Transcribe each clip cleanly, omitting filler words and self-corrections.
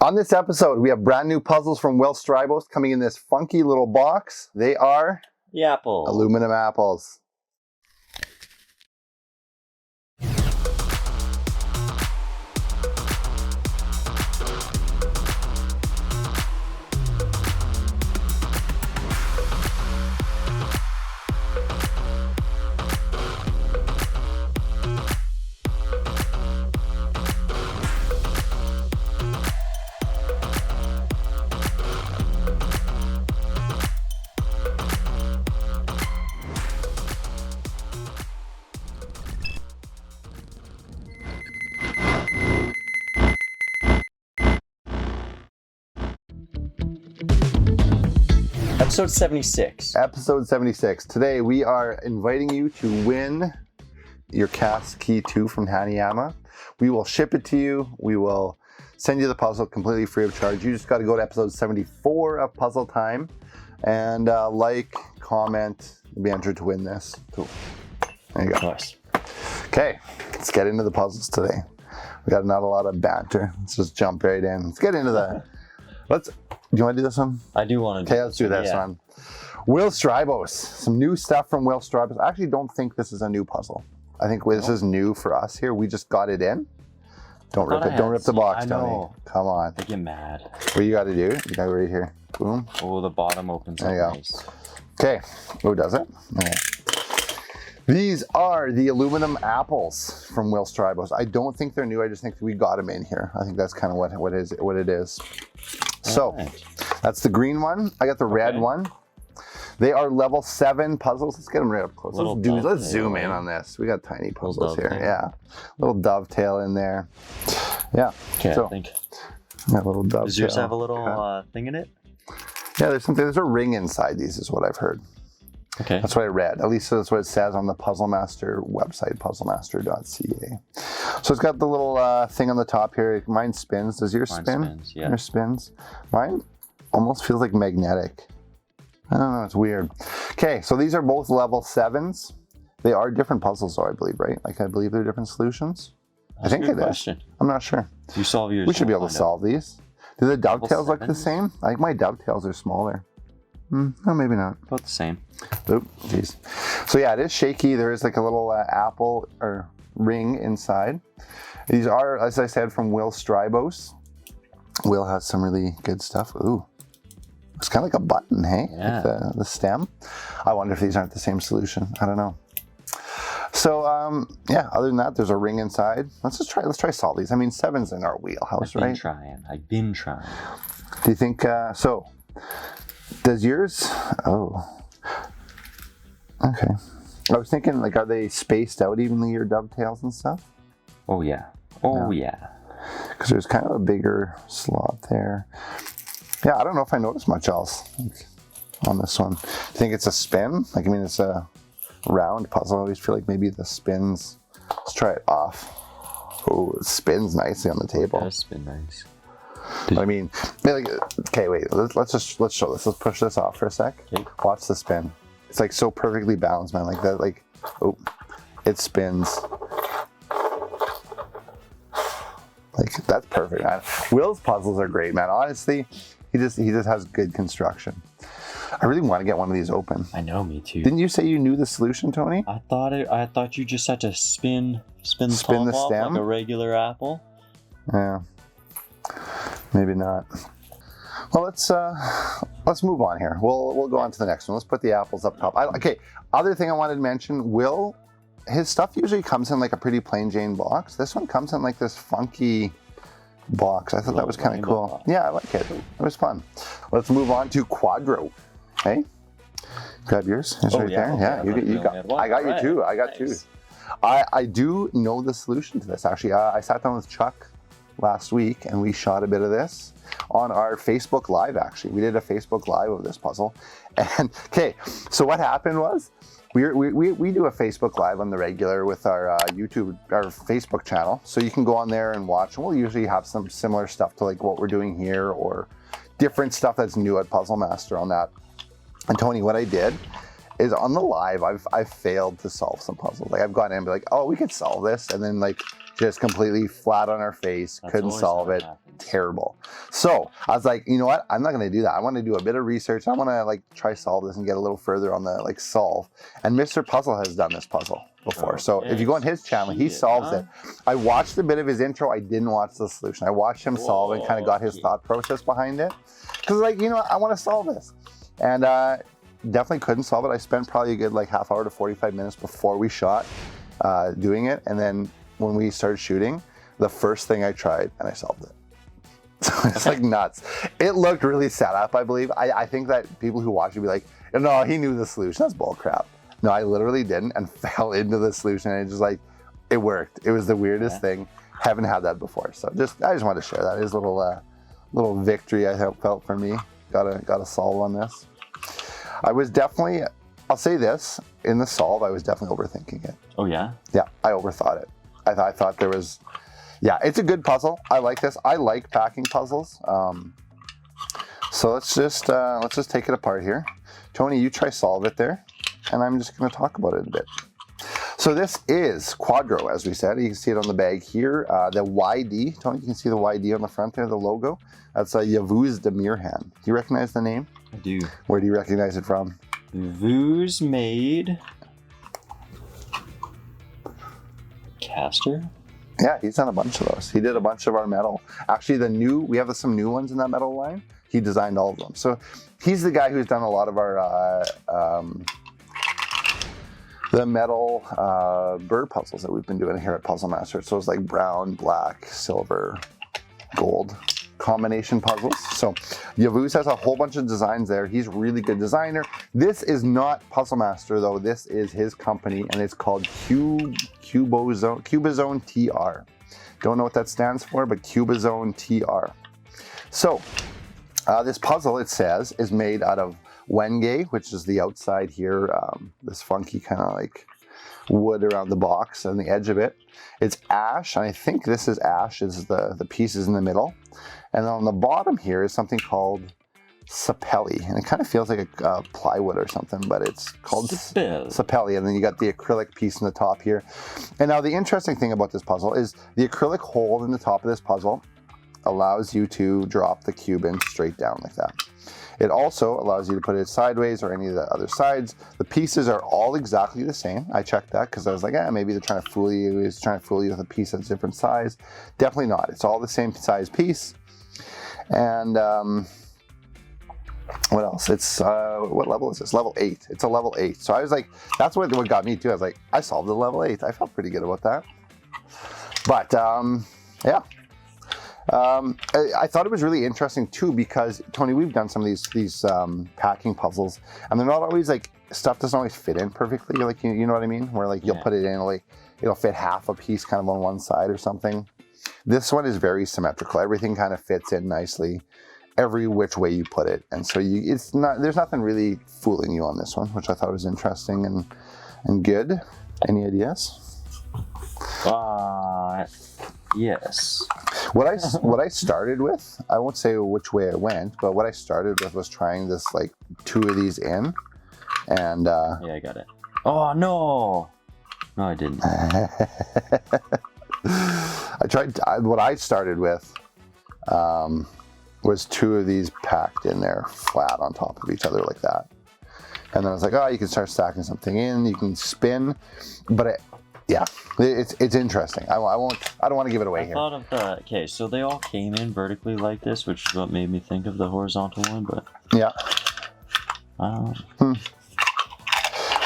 On this episode, we have brand new puzzles from Strijbos coming in this funky little box. They are the apple. Aluminum apples. Episode 76. Episode 76. Today we are inviting you to win your Cast Key 2 from Hanayama. We will ship it to you. We will send you the puzzle completely free of charge. You just got to go to episode 74 of Puzzle Time and like, comment, be entered to win this. Cool. There you go. Nice. Okay, let's get into the puzzles today. We got not a lot of banter. Let's just jump right in. Let's get into the. Do you want to do this one? I do want to do Okay, let's do this one. Strijbos. Some new stuff from Strijbos. I actually don't think this is a new puzzle. I think this is new for us here. We just got it in. Don't rip it. Don't rip the box, Tony. Come on. I get mad. What you got to do? You got right here. Boom. Oh, the bottom opens up. There you go. Nice. Okay. Oh, does it? Okay. These are the aluminum apples from Strijbos. I don't think they're new. I just think we got them in here. I think that's kind of what it is. So that's the green one. I got the red one. They are level 7 puzzles. Let's get them right up close. Let's zoom in on this. We got tiny puzzles here. Yeah, little dovetail in there. Yeah. Okay. So, I think. Yeah, little dovetail. Does yours have a little thing in it? Yeah, there's something. There's a ring inside these, is what I've heard. Okay. That's what I read. At least that's what it says on the Puzzle Master website, puzzlemaster.ca. So it's got the little thing on the top here. Mine spins. Does yours spin? Spins, yeah. Yours spins. Mine almost feels like magnetic. I don't know. It's weird. Okay, so these are both level 7s. They are different puzzles, though, I believe, right? Like, I believe they're different solutions. That's I think it is. I'm not sure. You solve yours. We should be able to solve these. Do the dovetails look the same? I think my dovetails are smaller. No, maybe not. About the same. Oop, jeez. So yeah, it is shaky. There is like a little apple or ring inside. These are, as I said, from Strijbos. Will has some really good stuff. Ooh, it's kind of like a button, hey? Yeah. Like the stem. I wonder if these aren't the same solution. I don't know. So yeah, other than that, there's a ring inside. Let's try solve these. I mean, 7's in our wheelhouse, right? I've been trying. Do you think so? Does yours? Oh, okay. I was thinking, like, are they spaced out evenly, your dovetails and stuff? Oh yeah. Oh yeah. Because there's kind of a bigger slot there. Yeah, I don't know if I noticed much else on this one. Do you think it's a spin? Like, I mean, it's a round puzzle. I always feel like maybe the spins. Let's try it off. Oh, it spins nicely on the table. It does spin nice. I mean, like, okay, wait. Let's show this. Let's push this off for a sec. Okay. Watch the spin. It's like so perfectly balanced, man. Like that. Like, oh, it spins. Like, that's perfect, man. Will's puzzles are great, man. Honestly, he just has good construction. I really want to get one of these open. I know, me too. Didn't you say you knew the solution, Tony? I thought you just had to spin the top off stem like a regular apple. Yeah. Maybe not. Well, let's move on here. We'll go on to the next one. Let's put the apples up top. Okay. Other thing I wanted to mention, his stuff usually comes in like a pretty plain Jane box. This one comes in like this funky box. I thought that was kind of cool. Box. Yeah, I like it. It was fun. Let's move on to Quadro. Hey, grab yours. It's right there. Yeah, you got. I got you two. I got two. I do know the solution to this. Actually, I sat down with Chuck last week and we shot a bit of this on our Facebook Live. Actually, we did a Facebook Live of this puzzle. And okay, so what happened was we do a Facebook Live on the regular with our Facebook channel, so you can go on there and watch. And we'll usually have some similar stuff to like what we're doing here, or different stuff that's new at Puzzle Master on that. And Tony, what I did is on the live, I've failed to solve some puzzles. Like, I've gone in and be like, oh, we could solve this, and then like just completely flat on our face, That's couldn't always solve how it. happens. Terrible. So I was like, you know what? I'm not going to do that. I want to do a bit of research. I want to like try solve this and get a little further on the like solve. And Mr. Puzzle has done this puzzle before. So if you go on his channel, he solves it. I watched a bit of his intro. I didn't watch the solution. I watched him solve it and kind of got his thought process behind it. Because like, you know, I want to solve this. And definitely couldn't solve it. I spent probably a good like half hour to 45 minutes before we shot doing it. And then when we started shooting, the first thing I tried and I solved it. So it's like nuts. It looked really set up, I believe. I think that people who watch it be like, no, he knew the solution. That's bull crap. No, I literally didn't and fell into the solution. And it just like, it worked. It was the weirdest thing. Haven't had that before. So I just wanted to share that. His little victory I felt for me. Got a solve on this. I was definitely, I'll say this, in the solve, I was definitely overthinking it. Oh yeah? Yeah, I overthought it. I thought there was, yeah, it's a good puzzle. I like this. I like packing puzzles. So let's just take it apart here. Tony, you try solve it there, and I'm just going to talk about it a bit. So this is Quadro, as we said. You can see it on the bag here. The YD, Tony, you can see the YD on the front there, the logo. That's Yavuz Demirhan. Do you recognize the name? I do. Where do you recognize it from? Yavuz made caster. Yeah, he's done a bunch of those. He did a bunch of our metal. Actually, we have some new ones in that metal line. He designed all of them. So he's the guy who's done a lot of our the metal bird puzzles that we've been doing here at Puzzle Master. So it's like brown, black, silver, gold combination puzzles. So Yavuz has a whole bunch of designs there. He's a really good designer. This is not Puzzle Master though. This is his company and it's called Cubozone TR. Don't know what that stands for, but Cubozone TR. So this puzzle, it says, is made out of wenge, which is the outside here, this funky kind of like wood around the box and the edge of it. It's ash, and I think this is ash, is the pieces in the middle. And then on the bottom here is something called sapelli, and it kind of feels like a plywood or something, but it's called sapelli. And then you got the acrylic piece in the top here. And now the interesting thing about this puzzle is the acrylic hole in the top of this puzzle allows you to drop the cube in straight down like that. It also allows you to put it sideways or any of the other sides. The pieces are all exactly the same. I checked that because I was like, maybe they're trying to fool you. He's trying to fool you with a piece that's different size. Definitely not. It's all the same size piece. And what else? It's, what level is this? Level 8. It's a level 8. So I was like, that's what got me too. I was like, I solved the level 8. I felt pretty good about that. But yeah. I thought it was really interesting too because Tony, we've done some of these packing puzzles, and they're not always like stuff doesn't always fit in perfectly. Like you know what I mean? Where like you'll put it in, like it'll fit half a piece kind of on one side or something. This one is very symmetrical. Everything kind of fits in nicely, every which way you put it, and so there's nothing really fooling you on this one, which I thought was interesting and good. Any ideas? Yes. What I started with, I won't say which way I went, but what I started with was trying this like 2 of these in, and yeah, I got it. Oh no, I didn't. What I started with was 2 of these packed in there flat on top of each other like that, and then I was like, you can start stacking something in, you can spin, but yeah, it's interesting. I don't want to give it away here. I thought of the, okay, so they all came in vertically like this, which is what made me think of the horizontal one, but yeah.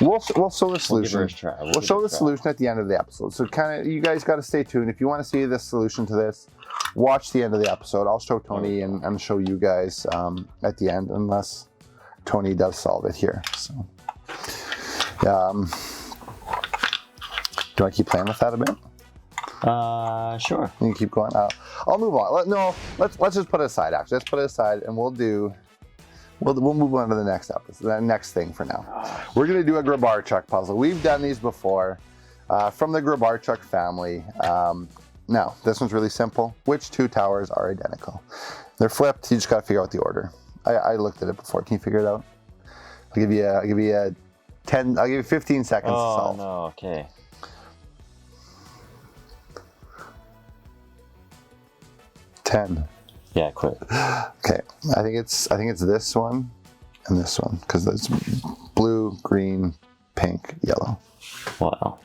We'll show the solution. We'll show the solution at the end of the episode. So kind of, you guys got to stay tuned. If you want to see the solution to this, watch the end of the episode. I'll show Tony and show you guys at the end, unless Tony does solve it here. So, do you want to keep playing with that a bit? Sure. You can keep going. I'll move on. Let's just put it aside. Actually, let's put it aside, and we'll move on to the next episode. The next thing for now, we're gonna do a Grabarchuk puzzle. We've done these before, from the Grabarchuk family. Now this one's really simple. Which 2 towers are identical? They're flipped. You just gotta figure out the order. I looked at it before. Can you figure it out? I'll give you 15 seconds to solve. Oh no. Okay. 10. Yeah, quit. Okay, I think it's this one and this one because there's blue, green, pink, yellow. Wow.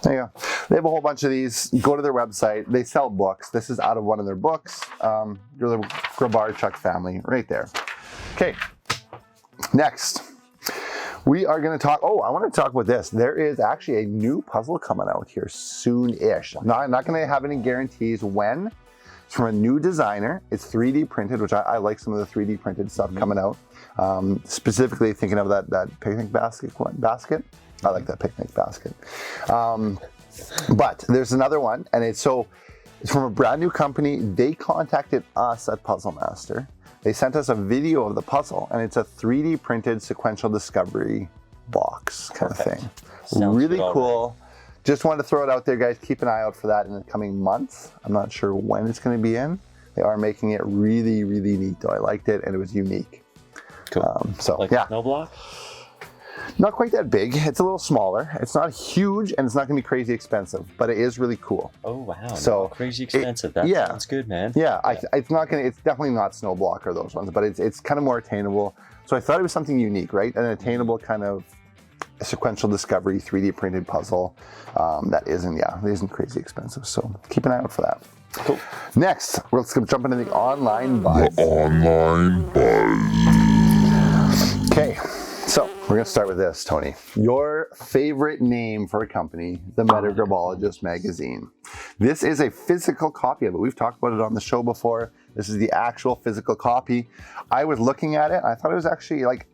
There you go. They have a whole bunch of these. Go to their website. They sell books. This is out of one of their books. You're the Grabarchuk family right there. Okay. Next, we are going to talk. Oh, I want to talk about this. There is actually a new puzzle coming out here soon-ish. I'm not going to have any guarantees when. It's from a new designer. It's 3D printed, which I like some of the 3D printed stuff coming out. Specifically thinking of that picnic basket. I like that picnic basket. But there's another one, and it's from a brand new company. They contacted us at Puzzle Master. They sent us a video of the puzzle, and it's a 3D printed sequential discovery box kind of thing. Sounds really good cool. Just wanted to throw it out there, guys. Keep an eye out for that in the coming months. I'm not sure when it's going to be in. They are making it really, really neat, though. I liked it, and it was unique. Cool. Like yeah. Snow block? Not quite that big. It's a little smaller. It's not huge, and it's not going to be crazy expensive, but it is really cool. Oh wow! So not crazy expensive. That sounds good, man. Yeah, it's not going to. It's definitely not Snow Block or those ones, but it's kind of more attainable. So I thought it was something unique, right? An attainable kind of sequential discovery 3D printed puzzle that isn't crazy expensive. So keep an eye out for that. Cool. Next, let's jump into the online buzz. Okay. So we're going to start with this, Tony. Your favorite name for a company, the Metagrabologist magazine. This is a physical copy of it. We've talked about it on the show before. This is the actual physical copy. I was looking at it. I thought it was actually like,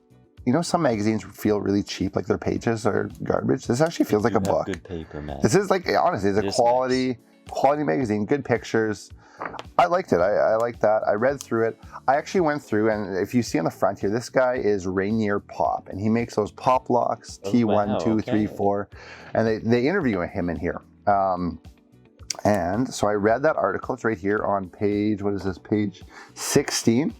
some magazines feel really cheap, like their pages are garbage. This actually feels like a book. Good paper, man. This is like, honestly, it's a quality magazine, good pictures. I liked it. I liked that. I read through it. I actually went through, and if you see on the front here, this guy is Rainier Pop, and he makes those pop locks, T1, 2, 3, 4, and they interview him in here. And so I read that article. It's right here on page 16.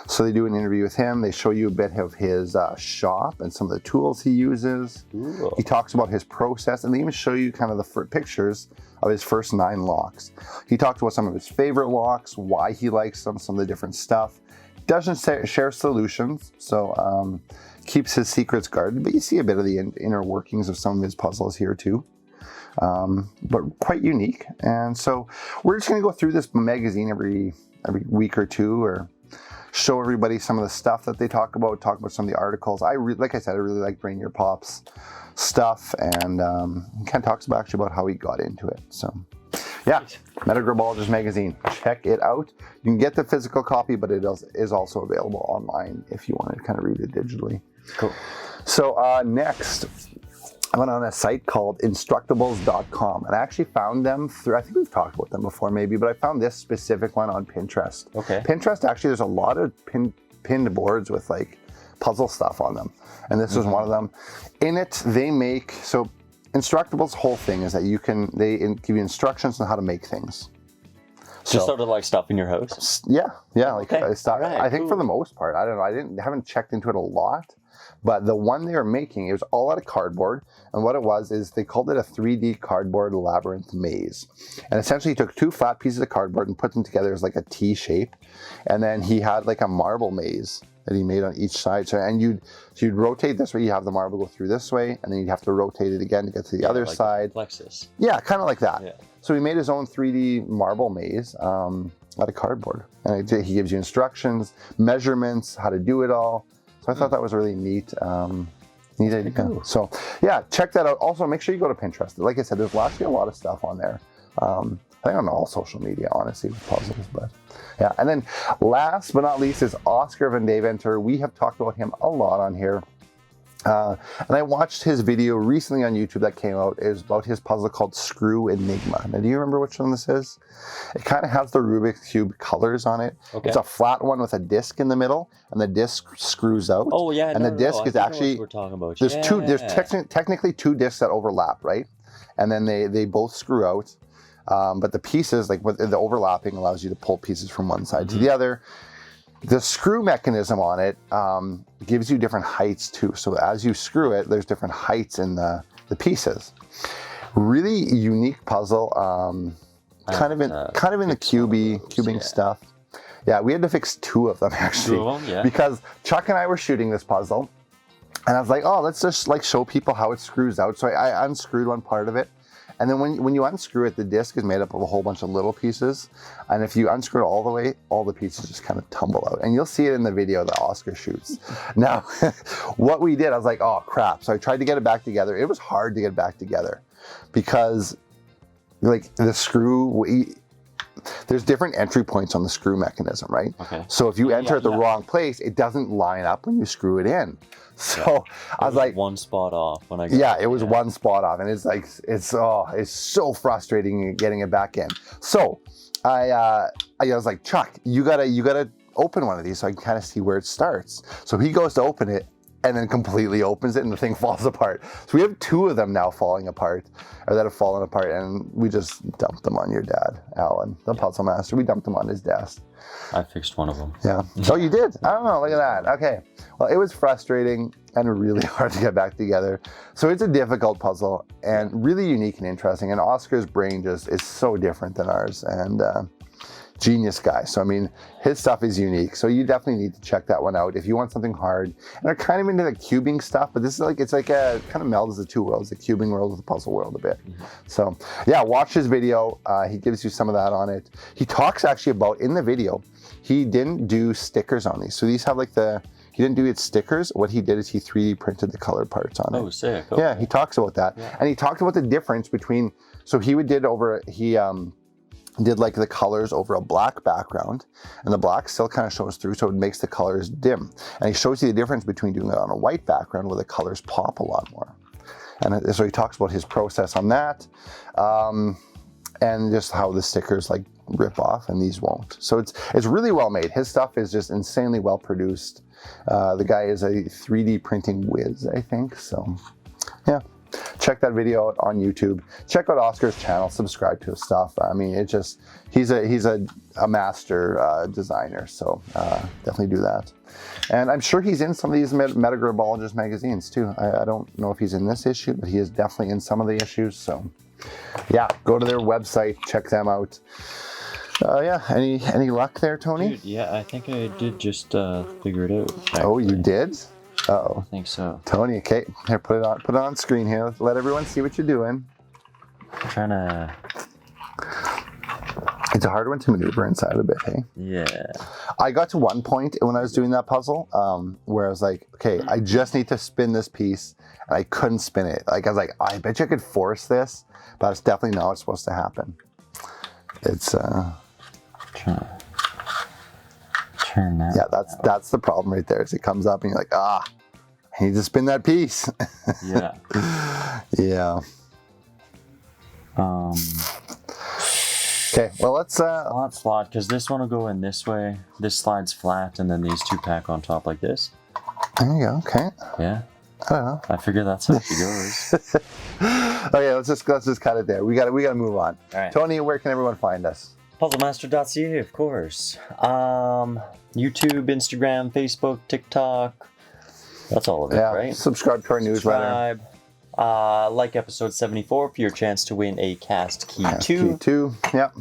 So they do an interview with him. They show you a bit of his shop and some of the tools he uses. Ooh. He talks about his process, and they even show you kind of the pictures of his first 9 locks. He talks about some of his favorite locks, why he likes them, some of the different stuff. Doesn't share solutions, so keeps his secrets guarded, but you see a bit of the inner workings of some of his puzzles here too. But quite unique. And so we're just going to go through this magazine every week or two, or show everybody some of the stuff that they talk about some of the articles. Like I said, I really like Rainier Pop's stuff, and he kind of talks about how he got into it. So yeah, Metagrabologist magazine, check it out. You can get the physical copy, but it is also available online if you want to kind of read it digitally. Cool. So next, I went on a site called Instructables.com, and I actually found them through, I think we've talked about them before maybe, but I found this specific one on Pinterest. Okay. Pinterest, actually, there's a lot of pinned boards with like puzzle stuff on them, and this was one of them. In it, they make, so Instructables' whole thing is that they give you instructions on how to make things. Just sort of like stuff in your house? Yeah. Like Okay. stuff. Right, I think cool. for the most part, I don't know, haven't checked into it a lot. But the one they were making, it was all out of cardboard. And what it was is they called it a 3D cardboard labyrinth maze. And essentially he took 2 flat pieces of cardboard and put them together as like a T shape. And then he had like a marble maze that he made on each side. So you'd rotate this way, you have the marble go through this way, and then you'd have to rotate it again to get to the other like side. Plexus. Yeah, kind of like that. Yeah. So he made his own 3D marble maze out of cardboard. And he gives you instructions, measurements, how to do it all. So I thought that was a really neat idea. Cool. So yeah, check that out. Also, make sure you go to Pinterest. Like I said, there's actually a lot of stuff on there. I think on all social media, honestly, with puzzles. But yeah, and then last but not least is Oscar Van Deventer. We have talked about him a lot on here. And I watched his video recently on YouTube that came out. It was about his puzzle called Screw Enigma. Now, do you remember which one this is? It kind of has the Rubik's Cube colors on it. Okay. It's a flat one with a disc in the middle, and the disc screws out. Oh, yeah. And the disc is actually, we're talking about. There's technically 2 discs that overlap, right? And then they both screw out. But the pieces, like the overlapping, allows you to pull pieces from one side to the other. The screw mechanism on it gives you different heights too. So as you screw it, there's different heights in the pieces. Really unique puzzle. Kind of in the cubing stuff. Yeah, we had to fix 2 of them actually. 2 of them, yeah. Because Chuck and I were shooting this puzzle, and I was like, oh, let's just like show people how it screws out. So I unscrewed one part of it. And then when you unscrew it, the disc is made up of a whole bunch of little pieces. And if you unscrew it all the way, all the pieces just kind of tumble out. And you'll see it in the video that Oscar shoots. Now, what we did, I was like, oh crap. So I tried to get it back together. It was hard to get it back together because like the screw, there's different entry points on the screw mechanism, right? Okay. So if you enter at the wrong place, it doesn't line up when you screw it in. So I was like, one spot off when I got yeah, it was one spot off, and it's like it's so frustrating getting it back in. So I was like, Chuck, you gotta open one of these so I can kind of see where it starts. So he goes to open it and then completely opens it and the thing falls apart. So we have 2 of them now falling apart, or that have fallen apart, and we just dumped them on your dad, Allan, the puzzle master. We dumped them on his desk. I fixed one of them. Yeah. Oh, you did? I don't know. Look at that. Okay. Well, it was frustrating and really hard to get back together. So it's a difficult puzzle and really unique and interesting. And Oscar's brain just is so different than ours. And genius guy. So I mean, his stuff is unique. So you definitely need to check that one out if you want something hard. And they're kind of into the cubing stuff, but this is like, it's like a kind of melds the 2 worlds, the cubing world with the puzzle world a bit. So yeah, watch his video. He gives you some of that on it. He talks actually about, in the video, he didn't do stickers on these. So these have like he didn't do its stickers. What he did is he 3D printed the colored parts on it. Oh, sick. Okay. Yeah, he talks about that. Yeah. And he talked about the difference between, so he did like the colors over a black background, and the black still kind of shows through, so it makes the colors dim. And he shows you the difference between doing it on a white background where the colors pop a lot more. And so he talks about his process on that, and just how the stickers like rip off and these won't. So it's really well made. His stuff is just insanely well produced. The guy is a 3D printing whiz, I think. So yeah. Check that video out on YouTube. Check out Oscar's channel. Subscribe to his stuff. I mean, it just he's a master designer. So definitely do that. And I'm sure he's in some of these Metagerbologist magazines too. I don't know if he's in this issue, but he is definitely in some of the issues. So yeah, go to their website. Check them out. Yeah. Any luck there, Tony? Dude, yeah, I think I did just figure it out. Actually. Oh, you did? Uh-oh. I think so. Tony, okay, here, put it on screen here. Let everyone see what you're doing. I'm trying to... It's a hard one to maneuver inside a bit, hey? Yeah. I got to one point when I was doing that puzzle where I was like, okay, I just need to spin this piece, and I couldn't spin it. Like, I was like, I bet you I could force this, but it's definitely not what's supposed to happen. It's... Trying to turn that. Yeah, that's the problem right there. Is it comes up and you're like, I need to spin that piece. Yeah. Yeah. Okay, well let's slot, because this one will go in this way. This slides flat, and then these 2 pack on top like this. There you go. Okay. Yeah. I don't know. I figure that's how she goes. Okay, let's just cut it there. We gotta move on. All right. Tony, where can everyone find us? Puzzlemaster.ca, of course. YouTube, Instagram, Facebook, TikTok. That's all of it, right? Subscribe to our newsletter. Like episode 74 for your chance to win a Cast Key 2. Key 2, yep.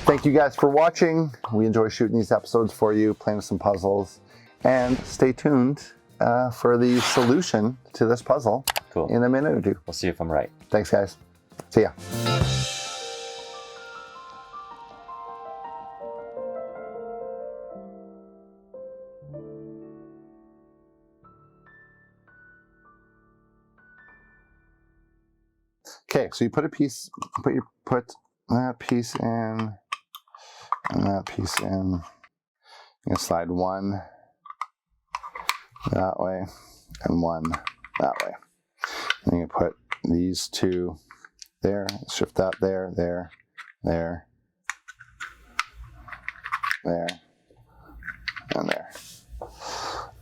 Thank you guys for watching. We enjoy shooting these episodes for you, playing with some puzzles. And stay tuned for the solution to this puzzle in a minute or 2. We'll see if I'm right. Thanks, guys. See ya. Okay, so you put that piece in, and that piece in. You slide one that way, and one that way. And you put these 2 there, shift that there, and there.